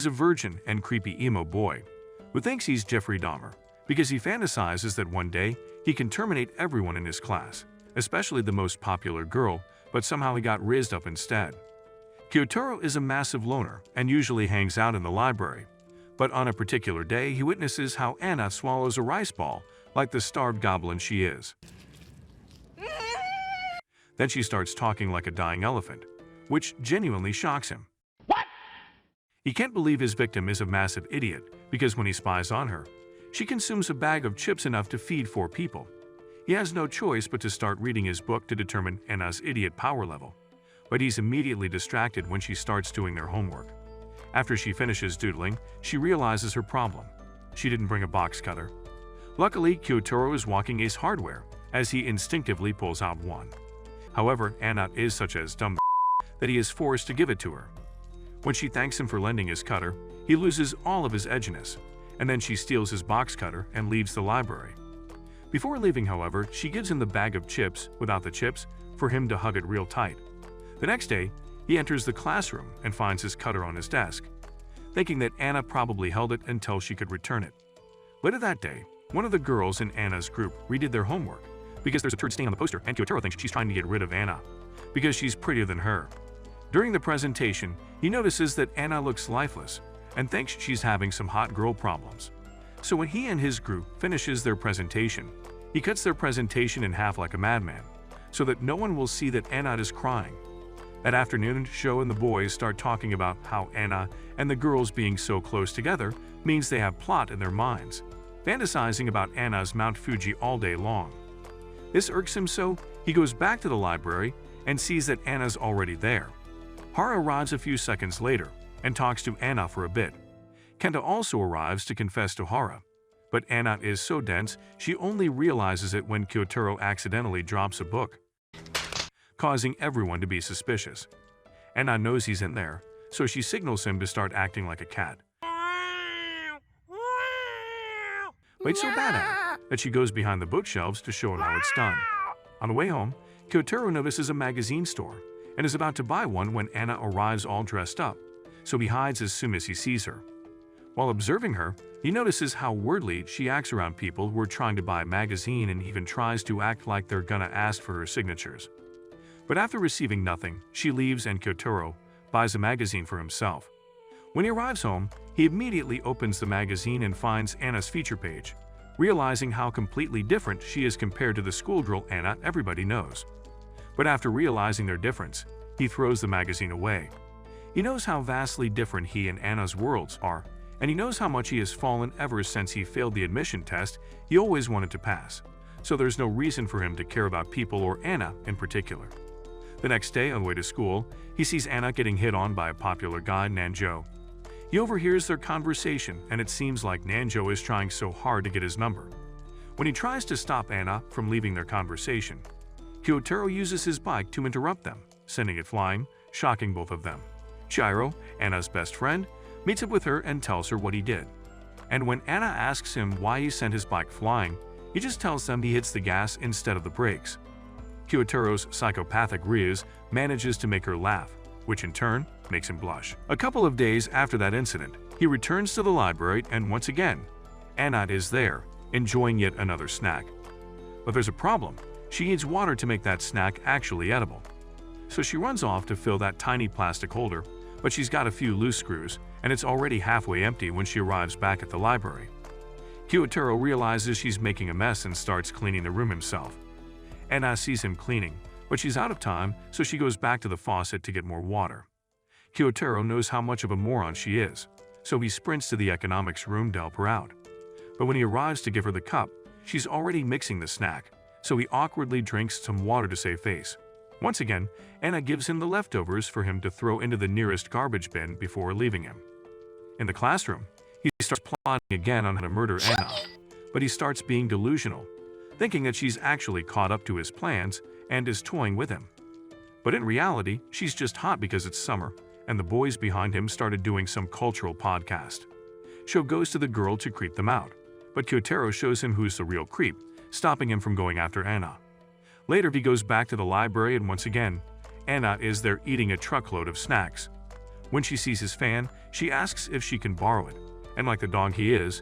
a virgin and creepy emo boy who thinks he's Jeffrey Dahmer because he fantasizes that one day he can terminate everyone in his class, especially the most popular girl, but somehow he got raised up instead. Kyotaro is a massive loner and usually hangs out in the library, but on a particular day he witnesses how Anna swallows a rice ball like the starved goblin she is. Then she starts talking like a dying elephant, which genuinely shocks him. He can't believe his victim is a massive idiot because when he spies on her, she consumes a bag of chips enough to feed 4 people. He has no choice but to start reading his book to determine Anna's idiot power level, but he's immediately distracted when she starts doing their homework. After she finishes doodling, she realizes her problem. She didn't bring a box cutter. Luckily, Kyotaro is walking Ace Hardware as he instinctively pulls out one. However, Anna is such a dumb that he is forced to give it to her. When she thanks him for lending his cutter, he loses all of his edginess, and then she steals his box cutter and leaves the library. Before leaving, however, she gives him the bag of chips without the chips for him to hug it real tight. The next day, he enters the classroom and finds his cutter on his desk, thinking that Anna probably held it until she could return it. Later that day, one of the girls in Anna's group redid their homework because there's a turd stain on the poster and Kyotaro thinks she's trying to get rid of Anna because she's prettier than her. During the presentation, he notices that Anna looks lifeless and thinks she's having some hot girl problems. So when he and his group finishes their presentation, he cuts their presentation in half like a madman so that no one will see that Anna is crying. That afternoon, Sho and the boys start talking about how Anna and the girls being so close together means they have plot in their minds, fantasizing about Anna's Mount Fuji all day long. This irks him, so he goes back to the library and sees that Anna's already there. Hara arrives a few seconds later and talks to Anna for a bit. Kenta also arrives to confess to Hara, but Anna is so dense she only realizes it when Kyotaro accidentally drops a book, causing everyone to be suspicious. Anna knows he's in there, so she signals him to start acting like a cat. But it's so bad at it that she goes behind the bookshelves to show him how it's done. On the way home, Kyotaro notices a magazine store and is about to buy one when Anna arrives all dressed up, so he hides as soon as he sees her. While observing her, he notices how weirdly she acts around people who are trying to buy a magazine and even tries to act like they're gonna ask for her signatures. But after receiving nothing, she leaves and Kyotaro buys a magazine for himself. When he arrives home, he immediately opens the magazine and finds Anna's feature page, realizing how completely different she is compared to the schoolgirl Anna everybody knows. But after realizing their difference, he throws the magazine away. He knows how vastly different he and Anna's worlds are, and he knows how much he has fallen ever since he failed the admission test he always wanted to pass, so there's no reason for him to care about people or Anna in particular. The next day, on the way to school, he sees Anna getting hit on by a popular guy, Nanjo. He overhears their conversation, and it seems like Nanjo is trying so hard to get his number. When he tries to stop Anna from leaving their conversation, Kyotaro uses his bike to interrupt them, sending it flying, shocking both of them. Chihiro, Anna's best friend, meets up with her and tells her what he did. And when Anna asks him why he sent his bike flying, he just tells them he hits the gas instead of the brakes. Kyotaro's psychopathic Ryuz manages to make her laugh, which in turn makes him blush. A couple of days after that incident, he returns to the library and once again, Anna is there, enjoying yet another snack. But there's a problem. She needs water to make that snack actually edible. So she runs off to fill that tiny plastic holder, but she's got a few loose screws, and it's already halfway empty when she arrives back at the library. Kyotaro realizes she's making a mess and starts cleaning the room himself. Anna sees him cleaning, but she's out of time, so she goes back to the faucet to get more water. Kyotaro knows how much of a moron she is, so he sprints to the economics room to help her out. But when he arrives to give her the cup, she's already mixing the snack, so he awkwardly drinks some water to save face. Once again, Anna gives him the leftovers for him to throw into the nearest garbage bin before leaving him. In the classroom, he starts plotting again on how to murder Anna, but he starts being delusional, thinking that she's actually caught up to his plans and is toying with him. But in reality, she's just hot because it's summer, and the boys behind him started doing some cultural podcast. Sho goes to the girl to creep them out, but Kyotaro shows him who's the real creep, stopping him from going after Anna. Later, he goes back to the library and once again, Anna is there eating a truckload of snacks. When she sees his fan, she asks if she can borrow it, and like the dog he is,